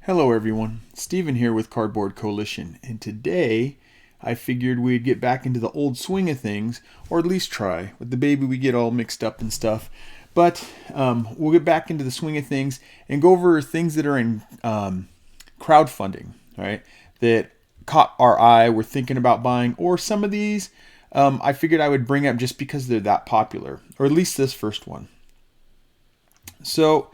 Hello everyone, Steven here with Cardboard Coalition, and today I figured we'd get back into the old swing of things, or at least try. With the baby we get all mixed up and stuff, but we'll get back into the swing of things and go over things that are in crowdfunding, right, that caught our eye, we're thinking about buying, or some of these I figured I would bring up just because they're that popular, or at least this first one. So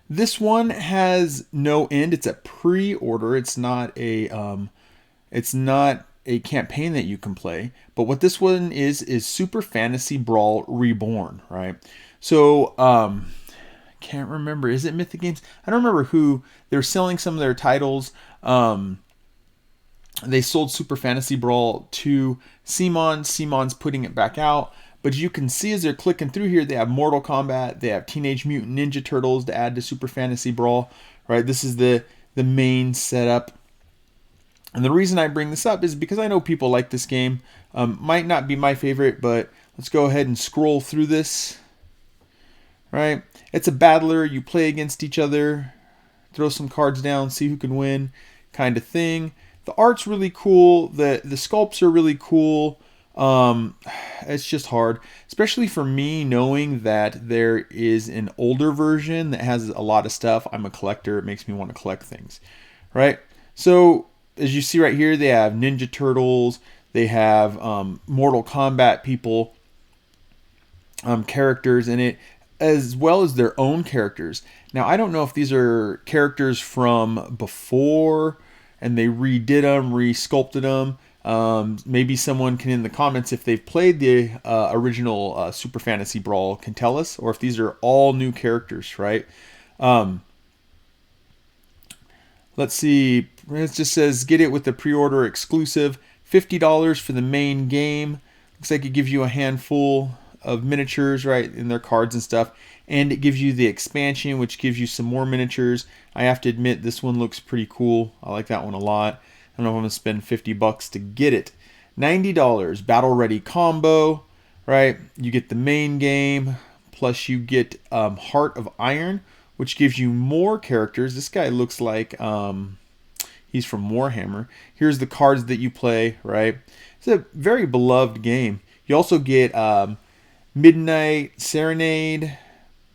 this one has no end. It's a pre-order. It's not a campaign that you can play. But what this one is Super Fantasy Brawl Reborn, right? So can't remember. Is it Mythic Games? I don't remember who. They're selling some of their titles. They sold Super Fantasy Brawl to Simon. Simon's putting it back out. But you can see as they're clicking through here, they have Mortal Kombat, they have Teenage Mutant Ninja Turtles to add to Super Fantasy Brawl, right? This is the main setup. And the reason I bring this up is because I know people like this game. Might not be my favorite, but let's go ahead and scroll through this, right? It's a battler. You play against each other, throw some cards down, see who can win, kind of thing. The art's really cool. The sculpts are really cool. It's just hard, especially for me, knowing that there is an older version that has a lot of stuff. I'm a collector. It makes me want to collect things, right? So as you see right here, they have Ninja Turtles. They have Mortal Kombat people, characters in it, as well as their own characters. Now, I don't know if these are characters from before and they redid them, re-sculpted them. Maybe someone can in the comments, if they've played the original Super Fantasy Brawl, can tell us, or if these are all new characters, right? Let's see. It just says get it with the pre-order exclusive, $50 for the main game. Looks like it gives you a handful of miniatures, right, in their cards and stuff, and it gives you the expansion, which gives you some more miniatures. I have to admit, this one looks pretty cool. I like that one a lot. I don't know if I'm going to spend $50 to get it. $90, Battle Ready Combo, right? You get the main game, plus you get Heart of Iron, which gives you more characters. This guy looks like he's from Warhammer. Here's the cards that you play, right? It's a very beloved game. You also get Midnight Serenade.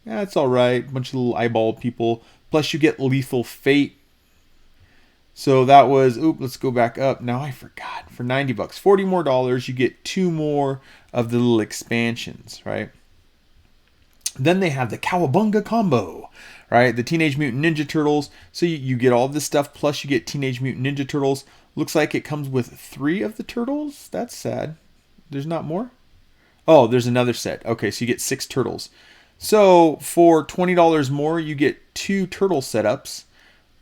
Yeah, it's all right. Bunch of little eyeball people. Plus you get Lethal Fate. So that was, let's go back up. Now I forgot. For $90, $40 more, you get 2 more of the little expansions, right? Then they have the Cowabunga combo, right? The Teenage Mutant Ninja Turtles. So you get all this stuff, plus you get Teenage Mutant Ninja Turtles. Looks like it comes with 3 of the turtles. That's sad. There's not more? Oh, there's another set. Okay, so you get 6 turtles. So for $20 more, you get 2 turtle setups.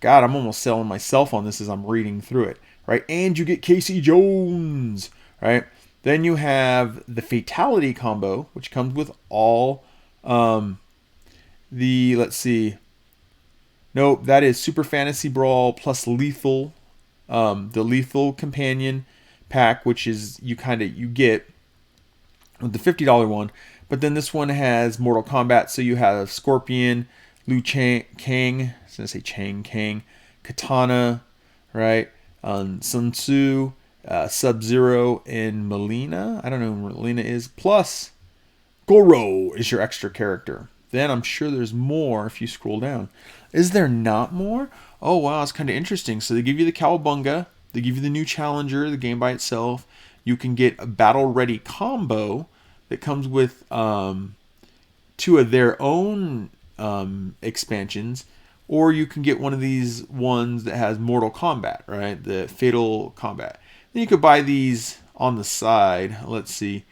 God, I'm almost selling myself on this as I'm reading through it, right? And you get Casey Jones, right? Then you have the Fatality combo, which comes with all let's see. Nope, that is Super Fantasy Brawl plus Lethal, the Lethal Companion pack, which is you get with the $50 one. But then this one has Mortal Kombat, so you have Scorpion, Liu Kang, I was going to say Chang Kang, Katana, right? Sun Tzu, Sub-Zero, and Melina. I don't know who Melina is. Plus, Goro is your extra character. Then I'm sure there's more if you scroll down. Is there not more? Oh, wow, it's kind of interesting. So they give you the Cowabunga. They give you the new Challenger, the game by itself. You can get a Battle Ready combo that comes with 2 of their own expansions, or you can get one of these ones that has Mortal Kombat, right? The Fatal Combat. Then you could buy these on the side. Let's see,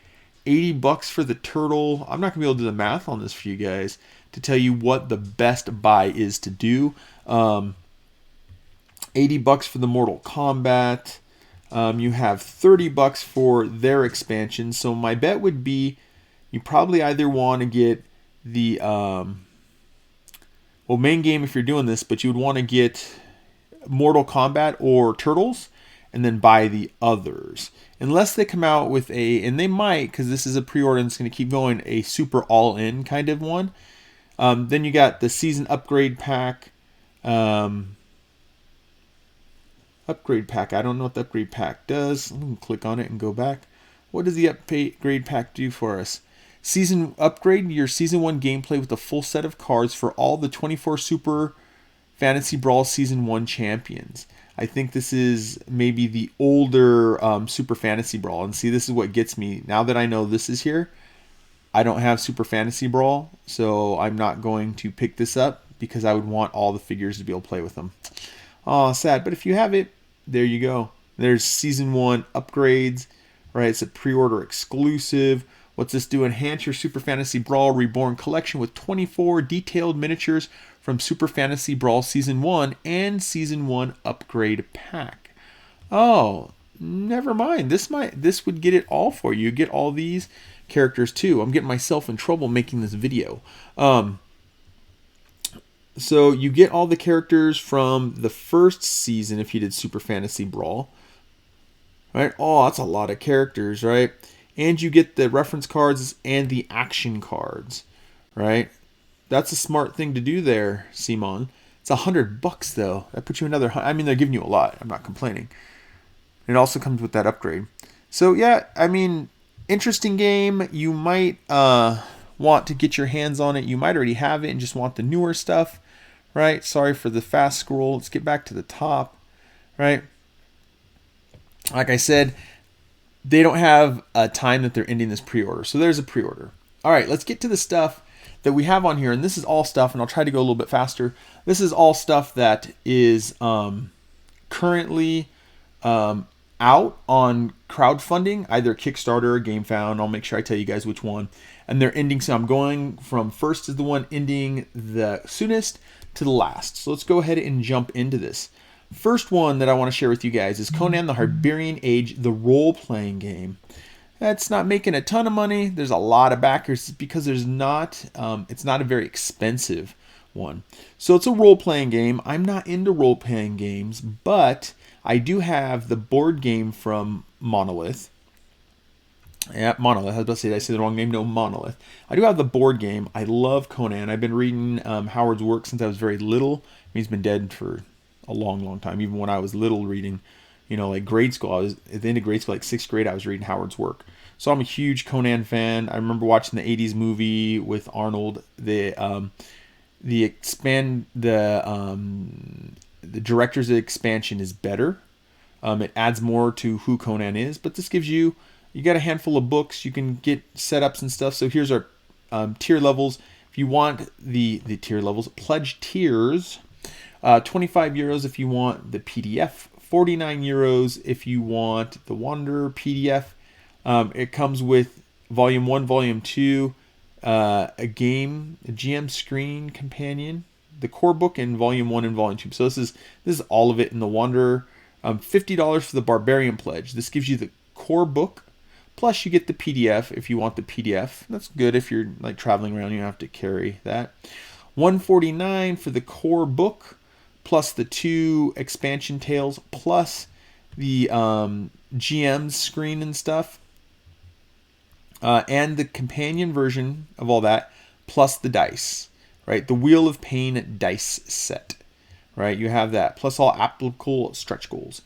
$80 for the turtle. I'm not gonna be able to do the math on this for you guys to tell you what the best buy is to do. $80 for the Mortal Kombat. You have $30 for their expansion. So my bet would be you probably either want to get the main game if you're doing this, but you would want to get Mortal Kombat or Turtles and then buy the others. Unless they come out with and they might, because this is a pre-order and it's going to keep going, a super all-in kind of one. Then you got the season upgrade pack. Upgrade pack. I don't know what the upgrade pack does. I'm going to click on it and go back. What does the upgrade pack do for us? Season upgrade your season 1 gameplay with a full set of cards for all the 24 Super Fantasy Brawl Season 1 champions. I think this is maybe the older Super Fantasy Brawl. And see, this is what gets me. Now that I know this is here, I don't have Super Fantasy Brawl, so I'm not going to pick this up because I would want all the figures to be able to play with them. Oh, sad. But if you have it, there you go. There's Season 1 upgrades, right? It's a pre-order exclusive. What's this do? Enhance your Super Fantasy Brawl Reborn collection with 24 detailed miniatures from Super Fantasy Brawl Season 1 and Season 1 upgrade pack. Oh, never mind. This would get it all for you. You get all these characters too. I'm getting myself in trouble making this video. So you get all the characters from the first season if you did Super Fantasy Brawl. Right? Oh, that's a lot of characters, right? And you get the reference cards and the action cards, right? That's a smart thing to do there, Simon. It's $100 though. That puts you another. I mean, they're giving you a lot. I'm not complaining. It also comes with that upgrade. So yeah, I mean, interesting game. You might want to get your hands on it. You might already have it and just want the newer stuff, right? Sorry for the fast scroll. Let's get back to the top, right? Like I said, they don't have a time that they're ending this pre-order. So there's a pre-order. All right, let's get to the stuff that we have on here. And this is all stuff, and I'll try to go a little bit faster. This is all stuff that is currently out on crowdfunding, either Kickstarter or GameFound. I'll make sure I tell you guys which one. And they're ending, so I'm going from first is the one ending the soonest to the last. So let's go ahead and jump into this. First one that I want to share with you guys is Conan the Barbarian Age, the role-playing game. That's not making a ton of money. There's a lot of backers because there's not. It's not a very expensive one. So it's a role-playing game. I'm not into role-playing games, but I do have the board game from Monolith. Yeah, Monolith. I was about to say, did I say the wrong name? No, Monolith. I do have the board game. I love Conan. I've been reading Howard's work since I was very little. He's been dead for a long, long time. Even when I was little reading, like grade school, I was at the end of grade school, like 6th grade, I was reading Howard's work. So I'm a huge Conan fan. I remember watching the 80s movie with Arnold. The director's expansion is better. It adds more to who Conan is, but this gives you got a handful of books. You can get setups and stuff. So here's our tier levels. If you want the tier levels, pledge tiers, 25 euros if you want the PDF, 49 euros if you want the Wanderer PDF. It comes with Volume 1, Volume 2, a GM screen companion, the core book, and Volume 1 and Volume 2. So this is all of it in the Wanderer. $50 for the Barbarian Pledge. This gives you the core book, plus you get the PDF if you want the PDF. That's good if you're like traveling around, you don't have to carry that. $149 for the core book, plus the 2 expansion tales, plus the GM's screen and stuff, and the companion version of all that, plus the dice, right? The Wheel of Pain dice set, right? You have that, plus all applicable stretch goals.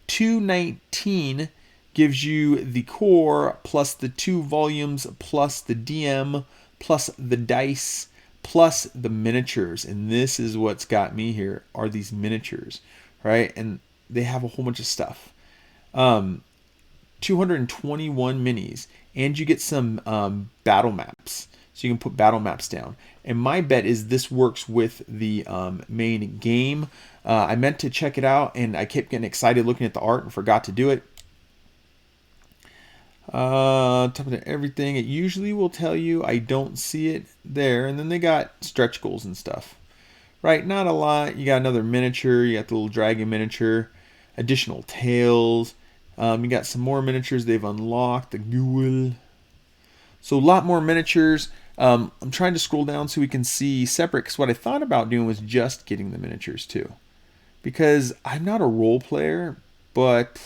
$219 gives you the core, plus the 2 volumes, plus the DM, plus the dice, plus the miniatures. And this is what's got me here, are these miniatures, right? And they have a whole bunch of stuff. 221 minis, and you get some battle maps. So you can put battle maps down. And my bet is this works with the main game. I meant to check it out, and I kept getting excited looking at the art and forgot to do it. Top of everything, it usually will tell you. I don't see it there. And then they got stretch goals and stuff. Right, not a lot. You got another miniature. You got the little dragon miniature. Additional tails. You got some more miniatures they've unlocked. The ghoul. So a lot more miniatures. I'm trying to scroll down so we can see separate, because what I thought about doing was just getting the miniatures too. Because I'm not a role player, but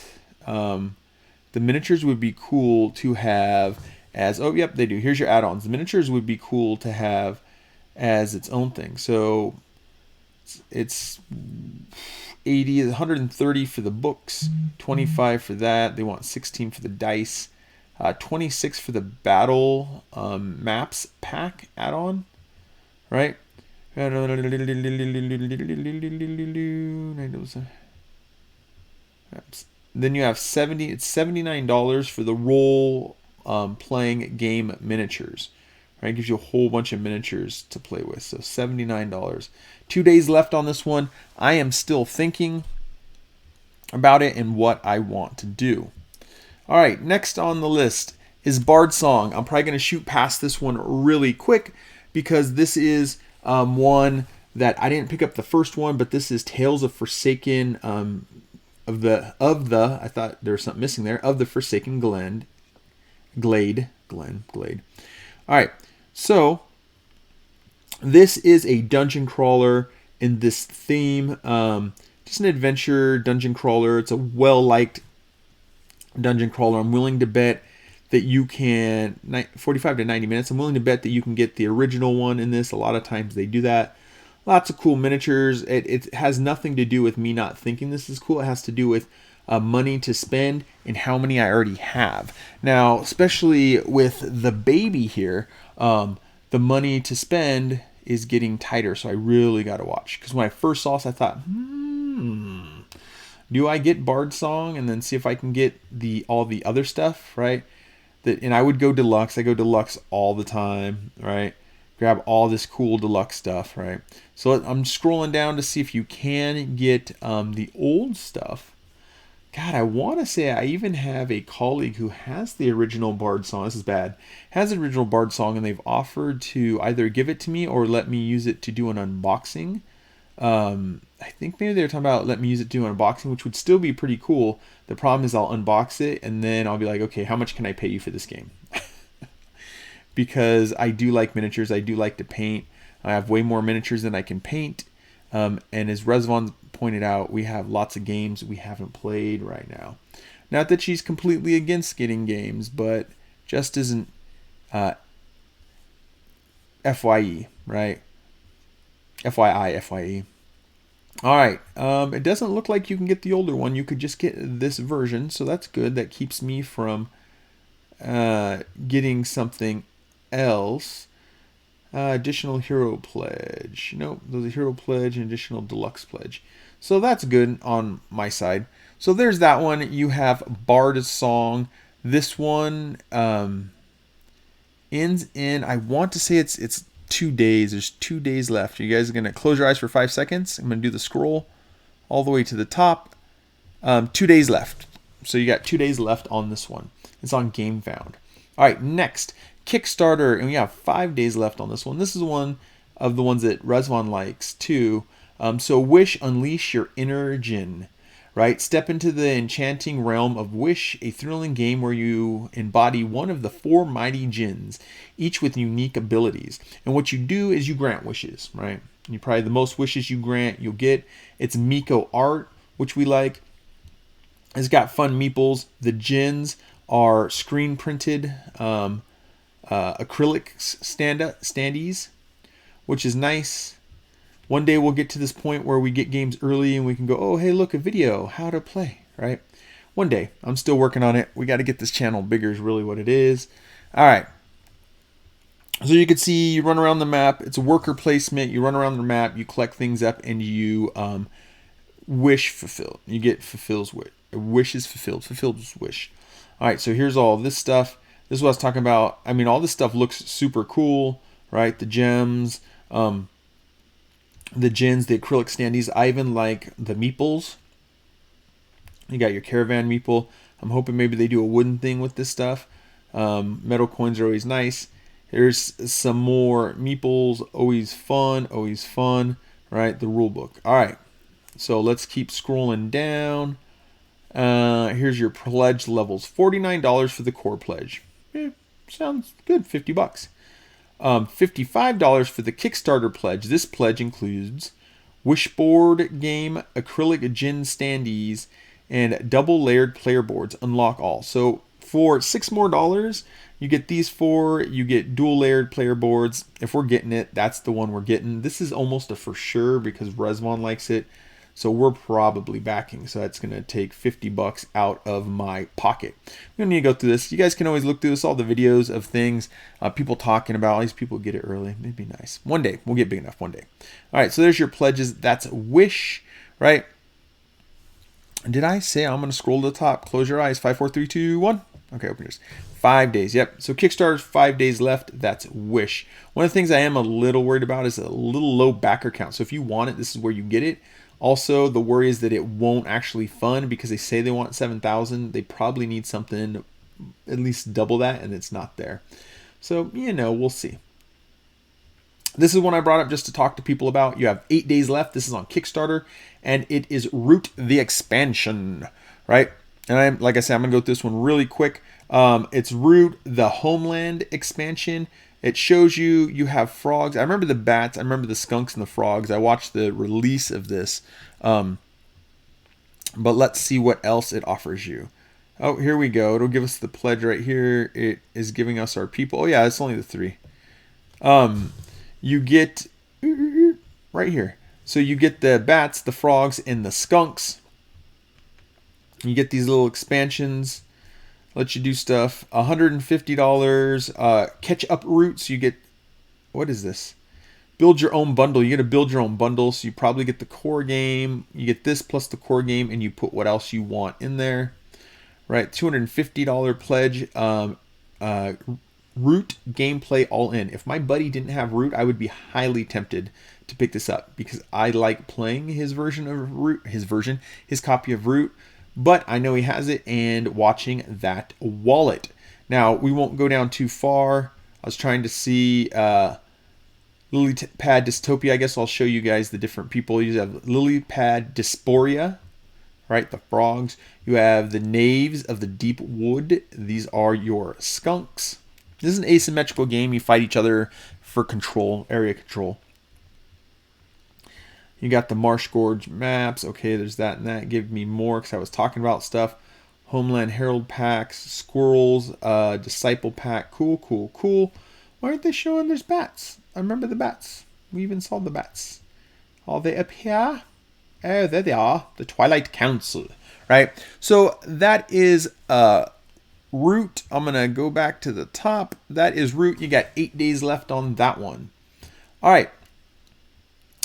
the miniatures would be cool to have as, oh, yep, they do. Here's your add-ons. The miniatures would be cool to have as its own thing. So it's 80, 130 for the books, 25 for that. They want 16 for the dice, 26 for the battle maps pack add-on, right? Then you have it's $79 for the role playing game miniatures. Right, it gives you a whole bunch of miniatures to play with. So $79. 2 days left on this one. I am still thinking about it and what I want to do. All right, next on the list is Bard Song. I'm probably going to shoot past this one really quick because this is one that I didn't pick up the first one, but this is Tales of Forsaken I thought there was something missing there, of the Forsaken Glade. All right, so this is a dungeon crawler in this theme. Just an adventure dungeon crawler. It's a well-liked dungeon crawler. I'm willing to bet that you can, 45 to 90 minutes, I'm willing to bet that you can get the original one in this. A lot of times they do that. Lots of cool miniatures. It has nothing to do with me not thinking this is cool. It has to do with money to spend and how many I already have. Now, especially with the baby here, the money to spend is getting tighter, so I really got to watch. Because when I first saw this, I thought, do I get Bard Song and then see if I can get all the other stuff, right? And I would go deluxe. I go deluxe all the time, right? Grab all this cool deluxe stuff, right? So I'm scrolling down to see if you can get the old stuff. God, I want to say I even have a colleague who has the original Bard Song. This is bad. Has the original Bard Song, and they've offered to either give it to me or let me use it to do an unboxing. I think maybe they were talking about let me use it to do an unboxing, which would still be pretty cool. The problem is I'll unbox it, and then I'll be like, okay, how much can I pay you for this game? Because I do like miniatures. I do like to paint. I have way more miniatures than I can paint. And as Rezvan pointed out, we have lots of games we haven't played right now. Not that she's completely against getting games, but just isn't FYE, right? FYE. All right. It doesn't look like you can get the older one. You could just get this version, so that's good. That keeps me from getting something else. Additional hero pledge. Nope, there's a hero pledge and additional deluxe pledge. So that's good on my side. So there's that one. You have Bard Song. This one ends in, I want to say it's 2 days. There's 2 days left. You guys are going to close your eyes for 5 seconds. I'm going to do the scroll all the way to the top. 2 days left. So you got 2 days left on this one. It's on GameFound. All right, next. Kickstarter, and we have 5 days left on this one. This is one of the ones that Rezvan likes too. So Wish, unleash your inner Jinn, right? Step into the enchanting realm of Wish, a thrilling game where you embody one of the 4 mighty jinns, each with unique abilities. And what you do is you grant wishes, right? You probably the most wishes you grant, you'll get. It's Miko art, which we like. It's got fun meeples. The jinns are screen printed acrylic standees, which is nice. One day we'll get to this point where we get games early and we can go, oh, hey, look, a video, how to play, right? One day. I'm still working on it. We got to get this channel bigger is really what it is. All right. So you can see you run around the map. It's a worker placement. You run around the map, you collect things up, and you wish fulfilled. You get wishes fulfilled. Fulfilled wish. All right, so here's all this stuff. This is what I was talking about. I mean, all this stuff looks super cool, right? The gems, the gins, the acrylic standees. I even like the meeples. You got your caravan meeple. I'm hoping maybe they do a wooden thing with this stuff. Metal coins are always nice. Here's some more meeples. Always fun, right? The rule book. All right, so let's keep scrolling down. Here's your pledge levels. $49 for the core pledge. Sounds good. $50. $55 for the Kickstarter pledge. This pledge includes Wishboard game, acrylic gin standees, and double layered player boards. Unlock all. So for $6 more, you get these 4. You get dual layered player boards. If we're getting it, that's the one we're getting. This is almost a for sure because Rezvan likes it. So we're probably backing. So that's going to take $50 out of my pocket. We don't need to go through this. You guys can always look through this, all the videos of things, people talking about. All these people get it early. It'd be nice. One day. We'll get big enough one day. All right. So there's your pledges. That's Wish, right? Did I say I'm going to scroll to the top? Close your eyes. 5, 4, 3, 2, 1. Okay, open yours. 5 days. Yep. So Kickstarter's 5 days left. That's Wish. One of the things I am a little worried about is a little low backer count. So if you want it, this is where you get it. Also, the worry is that it won't actually fund because they say they want 7,000. They probably need something at least double that, and it's not there. So, we'll see. This is one I brought up just to talk to people about. You have 8 days left. This is on Kickstarter, and it is Root the Expansion, right? And like I said, I'm going to go through this one really quick. It's Root the Homeland Expansion. It shows you have frogs. I remember the bats. I remember the skunks and the frogs. I watched the release of this. But let's see what else it offers you. Oh, here we go. It'll give us the pledge right here. It is giving us our people. Oh, yeah, it's only the 3. You get right here. So you get the bats, the frogs, and the skunks. You get these little expansions. Let you do stuff. $150. Catch up roots. You get, what is this? Build your own bundle. You get to build your own bundle. So you probably get the core game. You get this plus the core game, and you put what else you want in there. Right? $250 pledge. Root gameplay all in. If my buddy didn't have Root, I would be highly tempted to pick this up because I like playing his version of Root, his copy of Root. But I know he has it and watching that wallet. Now, we won't go down too far. I was trying to see Lilypad Dystopia. I guess I'll show you guys the different people. You have Lilypad Dysphoria, right? The frogs. You have the Knaves of the Deep Wood. These are your skunks. This is an asymmetrical game. You fight each other for control, area control. You got the Marsh Gorge maps. Okay, there's that and that. Give me more because I was talking about stuff. Homeland Herald packs, squirrels, Disciple pack. Cool, cool, cool. Why aren't they showing there's bats? I remember the bats. We even saw the bats. Are they up here? Oh, there they are. The Twilight Council, right? So that is Root. I'm going to go back to the top. That is Root. You got 8 days left on that one. All right.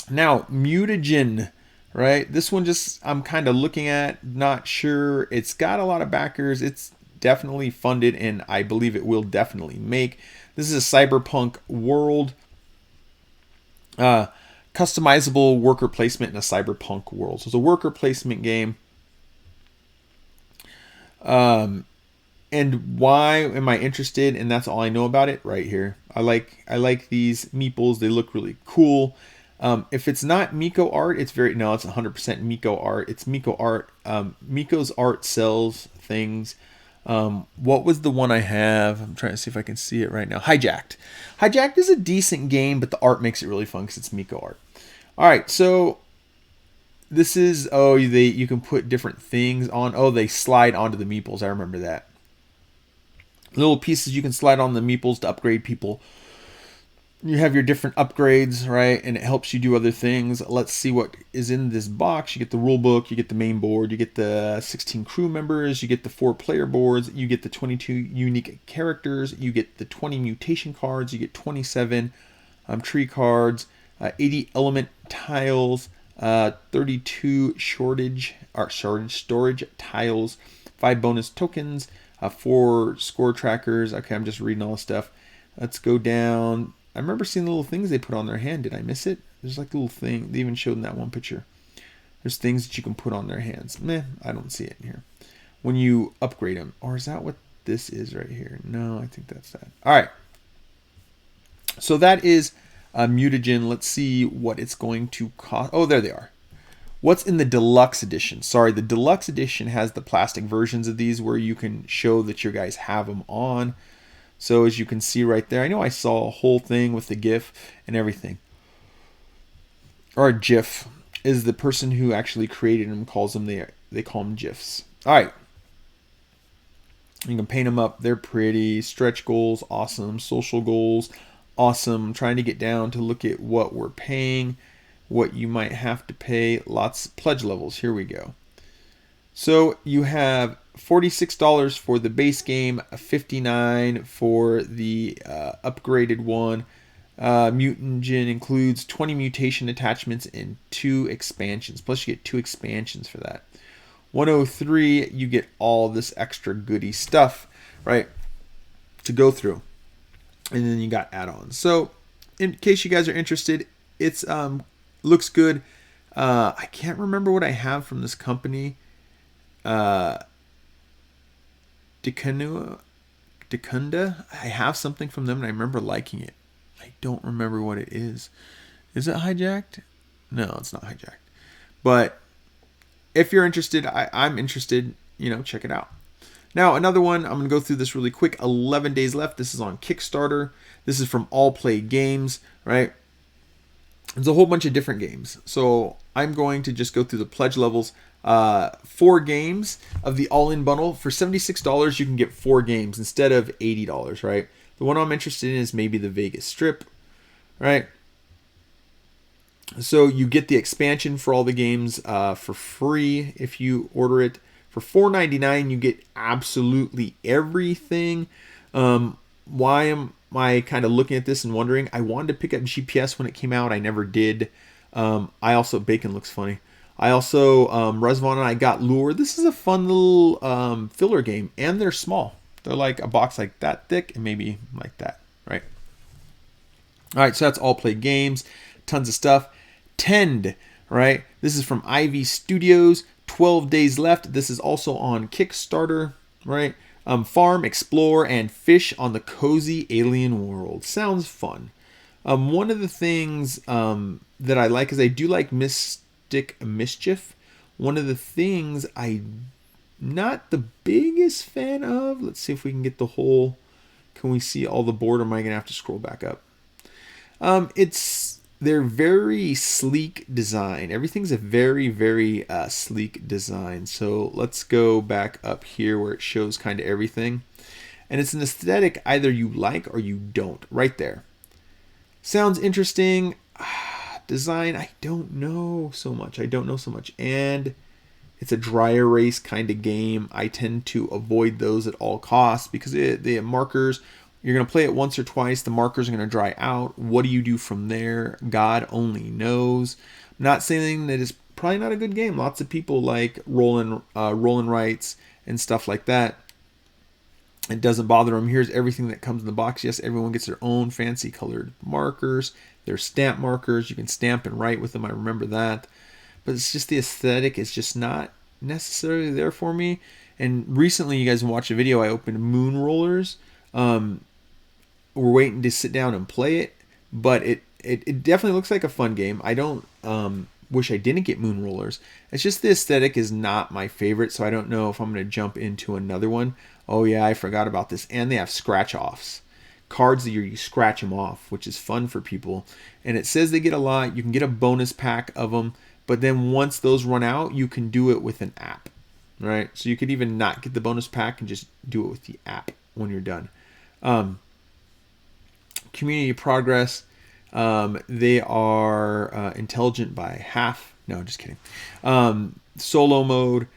Now, Mutagen, right? This one just I'm kind of looking at, not sure. It's got a lot of backers. It's definitely funded, and I believe it will definitely make. This is a cyberpunk world. Customizable worker placement in a cyberpunk world. So it's a worker placement game. And why am I interested? And that's all I know about it right here. I like these meeples. They look really cool. If it's not Miko art, it's 100% Miko art. It's Miko art. Miko's art sells things. What was the one I have? I'm trying to see if I can see it right now. Hijacked. Hijacked is a decent game, but the art makes it really fun because it's Miko art. All right, so this is, you can put different things on. Oh, they slide onto the meeples. I remember that. Little pieces you can slide on the meeples to upgrade people. You have your different upgrades, right? And it helps you do other things. Let's see what is in this box. You get the rule book, you get the main board, you get the 16 crew members, you get the 4 player boards, you get the 22 unique characters, you get the 20 mutation cards, you get 27 tree cards, 80 element tiles, 32 storage tiles, 5 bonus tokens, 4 score trackers. Okay, I'm just reading all this stuff. Let's go down. I remember seeing the little things they put on their hand. Did I miss it? There's like a little thing. They even showed in that one picture. There's things that you can put on their hands. I don't see it in here. When you upgrade them. Or is that what this is right here? No, I think that's that. All right. So that is Mutagen. Let's see what it's going to cost. Oh, there they are. What's in the deluxe edition? Sorry, the deluxe edition has the plastic versions of these where you can show that your guys have them on. So as you can see right there, I know I saw a whole thing with the GIF and everything. Or a GIF is the person who actually created them calls them, they call them GIFs. All right. You can paint them up. They're pretty. Stretch goals, awesome. Social goals, awesome. I'm trying to get down to look at what we're paying. what you might have to pay. Lots pledge levels. Here we go. So you have $46 for the base game, $59 for the upgraded one. Mutagen includes 20 mutation attachments and 2 expansions. Plus you get 2 expansions for that. 103, you get all this extra goody stuff, right, to go through. And then you got add-ons. So in case you guys are interested, it's looks good. I can't remember what I have from this company. Decunda. I have something from them and I remember liking it. I don't remember what it is. Is it hijacked? No, it's not hijacked. But if you're interested, I'm interested, check it out. Now, another one, I'm going to go through this really quick. 11 days left. This is on Kickstarter. This is from All Play Games, right? There's a whole bunch of different games. So I'm going to just go through the pledge levels. 4 games of the all-in bundle. For $76, you can get 4 games instead of $80, right? The one I'm interested in is maybe the Vegas Strip, right? So you get the expansion for all the games for free if you order it. For $4.99, you get absolutely everything. Why am I kind of looking at this and wondering? I wanted to pick up GPS when it came out. I never did. Bacon looks funny. I also, Resvon and I got Lure. This is a fun little filler game, and they're small. They're like a box like that thick and maybe like that, right? All right, so that's All Play Games. Tons of stuff. Tend, right? This is from Ivy Studios. 12 days left. This is also on Kickstarter, right? Farm, explore, and fish on the cozy alien world. Sounds fun. One of the things that I like is I do like Mystic Mischief. One of the things I'm not the biggest fan of. Let's see if we can get the whole. Can we see all the board, or am I going to have to scroll back up? They're very sleek design. Everything's a very, very sleek design. So let's go back up here where it shows kind of everything. And it's an aesthetic either you like or you don't. Right there. Sounds interesting. Design, I don't know so much. And it's a dry erase kind of game. I tend to avoid those at all costs because the markers, you're going to play it once or twice. The markers are going to dry out. What do you do from there? God only knows. I'm not saying that it's probably not a good game. Lots of people like rolling rights and stuff like that. It doesn't bother them. Here's everything that comes in the box. Yes, everyone gets their own fancy colored markers. They're stamp markers. You can stamp and write with them. I remember that. But it's just the aesthetic is just not necessarily there for me. And recently, you guys watched a video. I opened Moon Rollers. We're waiting to sit down and play it. But it definitely looks like a fun game. I don't wish I didn't get Moon Rollers. It's just the aesthetic is not my favorite. So I don't know if I'm going to jump into another one. Oh, yeah, I forgot about this. And they have scratch-offs. Cards that you scratch them off, which is fun for people. And it says they get a lot. You can get a bonus pack of them. But then once those run out, you can do it with an app. Right? So you could even not get the bonus pack and just do it with the app when you're done. Community progress. They are intelligent by half. No, just kidding. Solo mode.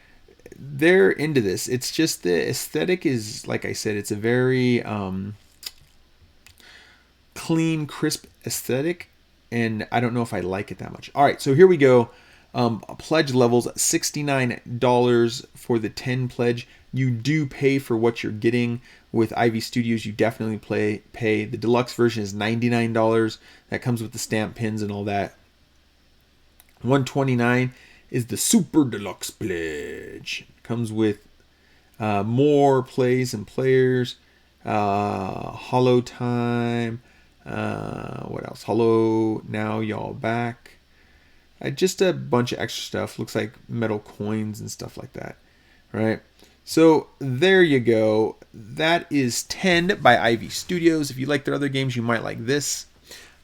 They're into this. It's just the aesthetic is, like I said, it's a very clean, crisp aesthetic, and I don't know if I like it that much. All right, so here we go. Pledge levels, $69 for the 10 pledge. You do pay for what you're getting. With Ivy Studios, you definitely pay. The deluxe version is $99. That comes with the stamp pins and all that. $129 is the Super Deluxe Pledge. Comes with more plays and players. Hollow Time. What else? Hollow Now Y'all Back. Just a bunch of extra stuff. Looks like metal coins and stuff like that. Right? So there you go. That is Tend by Ivy Studios. If you like their other games, you might like this.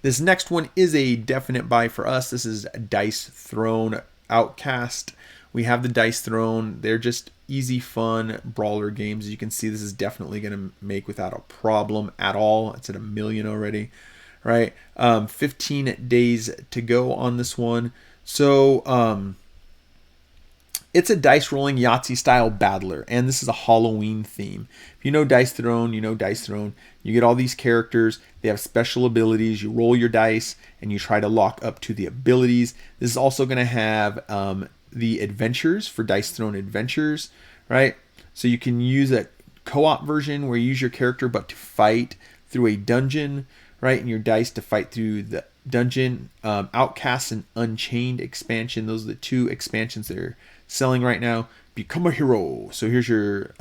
This next one is a definite buy for us. This is Dice Throne Outcast. We have the Dice Throne. They're just easy, fun brawler games. As you can see, this is definitely going to make without a problem at all. It's at 1 million already. right? 15 days to go on this one. So it's a dice rolling Yahtzee style battler, and this is a Halloween theme. If you know Dice Throne, you know Dice Throne. You get all these characters, they have special abilities. You roll your dice and you try to lock up to the abilities. This is also going to have the adventures for Dice Throne Adventures, right? So you can use a co-op version where you use your character but to fight through a dungeon, right? And your dice to fight through the dungeon. Outcast and Unchained expansion. Those are the two expansions that are selling right now. Become a hero. So here's your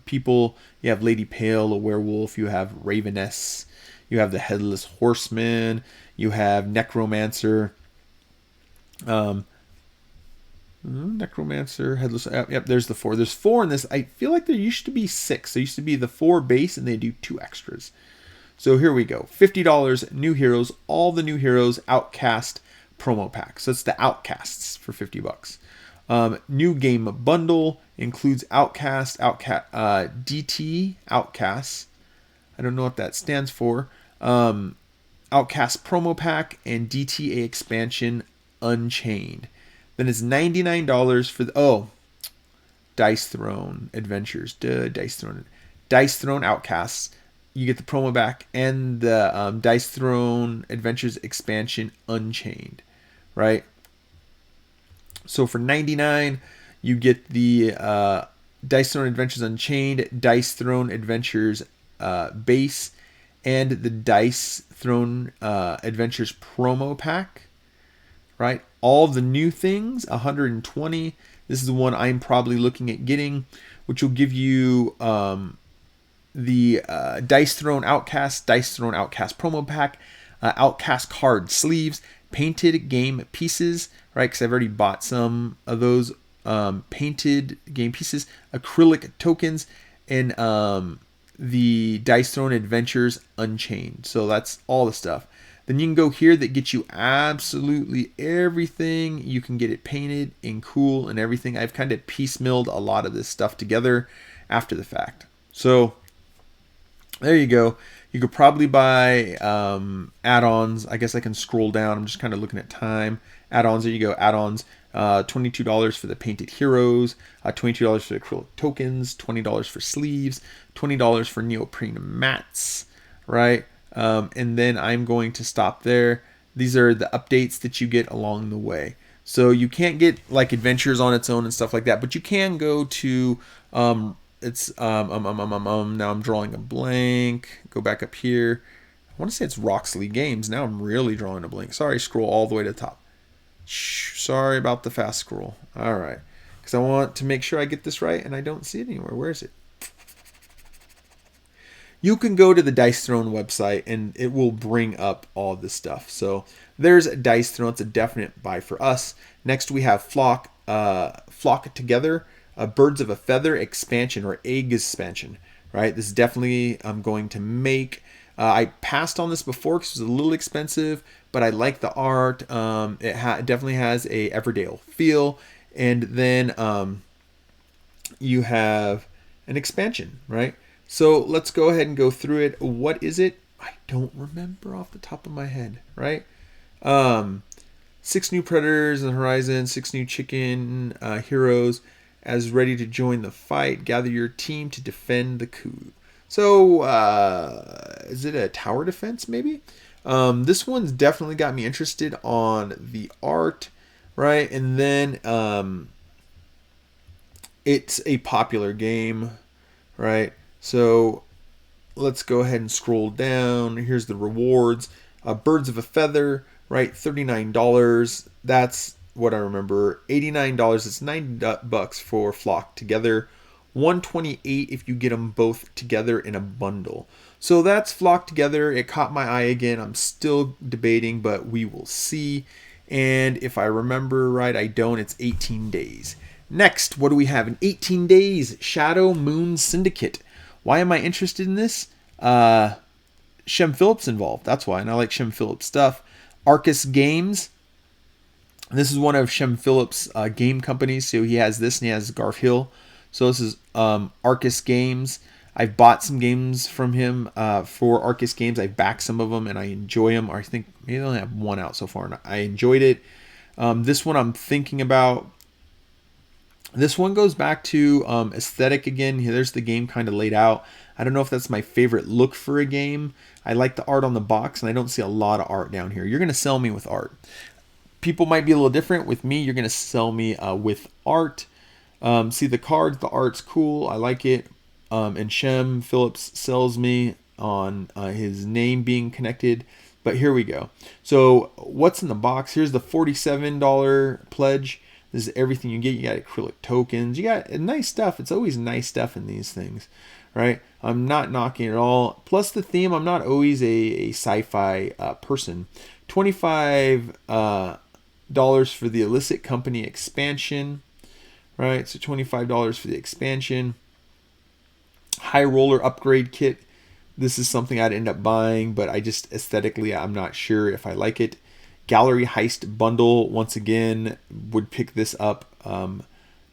people. You have Lady Pale, a werewolf. You have Raveness. You have the Headless Horseman. You have Necromancer. Necromancer, Headless. Yep, there's the four. There's four in this. I feel like there used to be six. There used to be the four base, and they do two extras. So here we go. $50, new heroes, all the new heroes, Outcast promo pack. So it's the Outcasts for $50. New game bundle includes Outcast, DT, Outcasts. I don't know what that stands for. Outcast promo pack and DTA expansion Unchained. Then it's $99 for the Dice Throne Adventures. Dice Throne Outcasts. You get the promo back and the Dice Throne Adventures expansion Unchained, right? So for $99, you get the Dice Throne Adventures Unchained, Dice Throne Adventures base, and the Dice Throne Adventures promo pack, right? All the new things, $120. This is the one I'm probably looking at getting, which will give you the Dice Throne Outcast promo pack, Outcast card sleeves, painted game pieces, right? Because I've already bought some of those painted game pieces, acrylic tokens, and the Dice Throne Adventures Unchained. So that's all the stuff. Then you can go here that gets you absolutely everything. You can get it painted and cool and everything. I've kind of piecemealed a lot of this stuff together after the fact. So there you go. You could probably buy add-ons. I guess I can scroll down. I'm just kind of looking at time. Add-ons, there you go. Add-ons, $22 for the painted heroes, $22 for the acrylic tokens, $20 for sleeves, $20 for neoprene mats, right? And then I'm going to stop there. These are the updates that you get along the way. So you can't get like adventures on its own and stuff like that, but you can go to now I'm drawing a blank. Go back up here. I want to say it's Roxley Games. Now I'm really drawing a blank. Sorry, scroll all the way to the top. Sorry about the fast scroll. All right. Because I want to make sure I get this right and I don't see it anywhere. Where is it? You can go to the Dice Throne website and it will bring up all this stuff. So there's Dice Throne. It's a definite buy for us. Next we have Flock Together, Birds of a Feather expansion or egg expansion, right? This is definitely I'm going to make. I passed on this before because it was a little expensive, but I like the art. It definitely has a Everdale feel. And then you have an expansion, right? So let's go ahead and go through it. What is it? I don't remember off the top of my head, right? 6 new predators on the horizon, 6 new chicken heroes as ready to join the fight. Gather your team to defend the coup. So is it a tower defense maybe? This one's definitely got me interested on the art, right? And then it's a popular game, right? So let's go ahead and scroll down. Here's the rewards. Birds of a Feather, right? $39. That's what I remember. $89. It's $90 for Flock Together. $128 if you get them both together in a bundle. So that's Flock Together. It caught my eye again. I'm still debating, but we will see. And if I remember right, I don't. It's 18 days. Next, what do we have in 18 days? Shadow Moon Syndicate. Why am I interested in this? Shem Phillips involved. That's why. And I like Shem Phillips stuff. Arcus Games. This is one of Shem Phillips' game companies. So he has this and he has Garf Hill. So this is Arcus Games. I've bought some games from him for Arcus Games. I've backed some of them and I enjoy them. Or I think maybe I only have one out so far, and I enjoyed it. This one I'm thinking about. This one goes back to aesthetic again. There's the game kind of laid out. I don't know if that's my favorite look for a game. I like the art on the box, and I don't see a lot of art down here. You're going to sell me with art. People might be a little different. With me, you're going to sell me with art. See the cards, the art's cool. I like it. And Shem Phillips sells me on his name being connected. But here we go. So what's in the box? Here's the $47 pledge. This is everything you get. You got acrylic tokens. You got nice stuff. It's always nice stuff in these things, right? I'm not knocking it all. Plus the theme, I'm not always a sci-fi person. $25 for the Illicit Company expansion, right? So $25 for the expansion. High Roller upgrade kit. This is something I'd end up buying, but I just aesthetically, I'm not sure if I like it. Gallery Heist bundle, once again, would pick this up.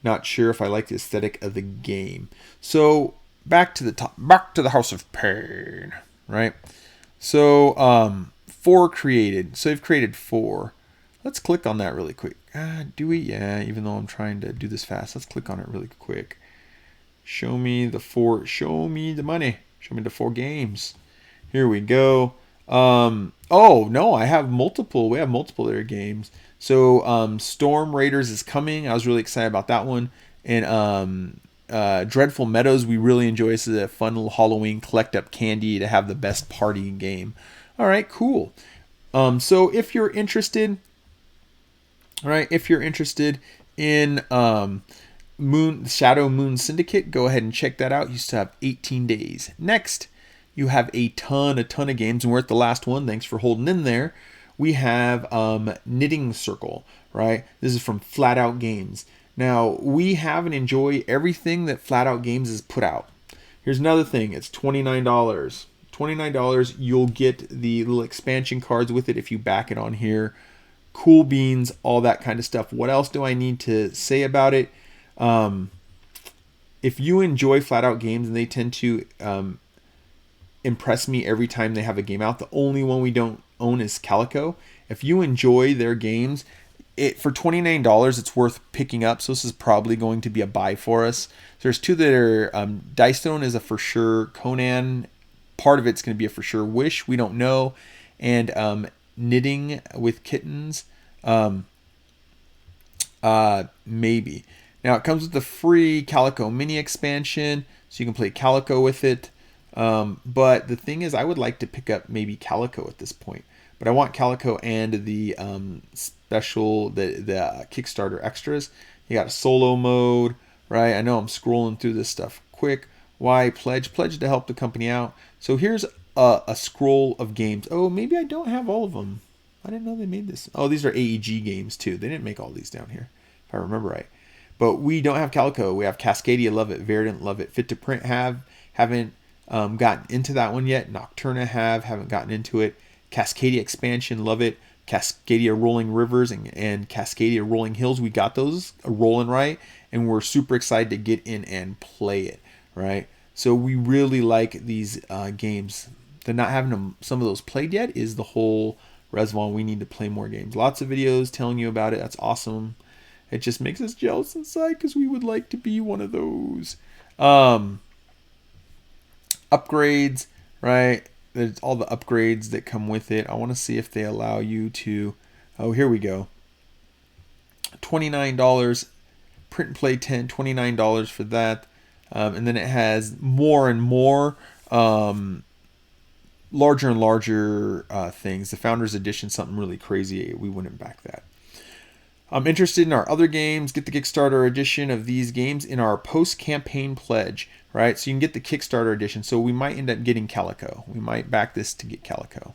Not sure if I like the aesthetic of the game. So back to the top, back to the House of Pain, right? So 4 created. So they've created 4. Let's click on that really quick. Do we? Yeah, even though I'm trying to do this fast, let's click on it really quick. Show me the 4. Show me the money. Show me the 4 games. Here we go. Oh no, I have multiple. We have multiple there games. So Storm Raiders is coming. I was really excited about that one. And Dreadful Meadows, we really enjoy. This is a fun little Halloween collect up candy to have the best party game. All right, cool. So if you're interested, all right, if you're interested in Shadow Moon Syndicate, go ahead and check that out. You still have 18 days. Next, you have a ton of games, and we're at the last one. Thanks for holding in there. We have Knitting Circle, right? This is from Flat Out Games. Now, we have and enjoy everything that Flat Out Games has put out. Here's another thing. It's $29. $29, you'll get the little expansion cards with it if you back it on here. Cool beans, all that kind of stuff. What else do I need to say about it? If you enjoy Flat Out Games, and they tend to impress me every time they have a game out. The only one we don't own is Calico. If you enjoy their games, for $29, it's worth picking up. So this is probably going to be a buy for us. So there's 2 that are Dice Stone is a for sure. Conan, part of it's going to be a for sure. Wish, we don't know. And Knitting with Kittens, maybe. Now it comes with the free Calico mini expansion, so you can play Calico with it. But the thing is, I would like to pick up maybe Calico at this point. But I want Calico and the special, the Kickstarter extras. You got a solo mode, right? I know I'm scrolling through this stuff quick. Why pledge? Pledge to help the company out. So here's a scroll of games. Oh, maybe I don't have all of them. I didn't know they made this. Oh, these are AEG games too. They didn't make all these down here, if I remember right. But we don't have Calico. We have Cascadia, love it. Verdant, love it. Fit to Print, haven't gotten into that one yet. Nocturna haven't gotten into it. Cascadia expansion, love it. Cascadia Rolling Rivers and Cascadia Rolling Hills, we got those rolling right, and we're super excited to get in and play it, right? So we really like these games. They're not having some of those played yet is the whole reservoir. We need to play more games. Lots of videos telling you about it. That's awesome. It just makes us jealous inside because we would like to be one of those. Upgrades, right? There's all the upgrades that come with it. I want to see if they allow you to... Oh, here we go. $29. Print and play 10, $29 for that. And then it has more and more larger and larger things. The Founders Edition, something really crazy. We wouldn't back that. I'm interested in our other games. Get the Kickstarter edition of these games in our post-campaign pledge, right? So you can get the Kickstarter edition. So we might end up getting Calico. We might back this to get Calico.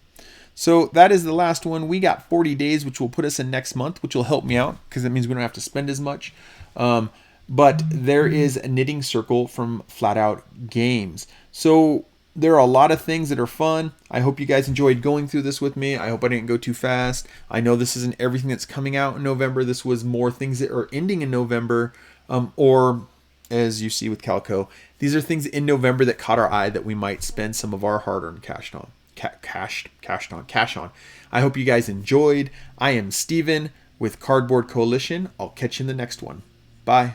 So that is the last one. We got 40 days, which will put us in next month, which will help me out because that means we don't have to spend as much. But there is a Knitting Circle from Flat Out Games. So there are a lot of things that are fun. I hope you guys enjoyed going through this with me. I hope I didn't go too fast. I know this isn't everything that's coming out in November. This was more things that are ending in November or as you see with Calco. These are things in November that caught our eye that we might spend some of our hard-earned cash on. Cash on. I hope you guys enjoyed. I am Steven with Cardboard Coalition. I'll catch you in the next one. Bye.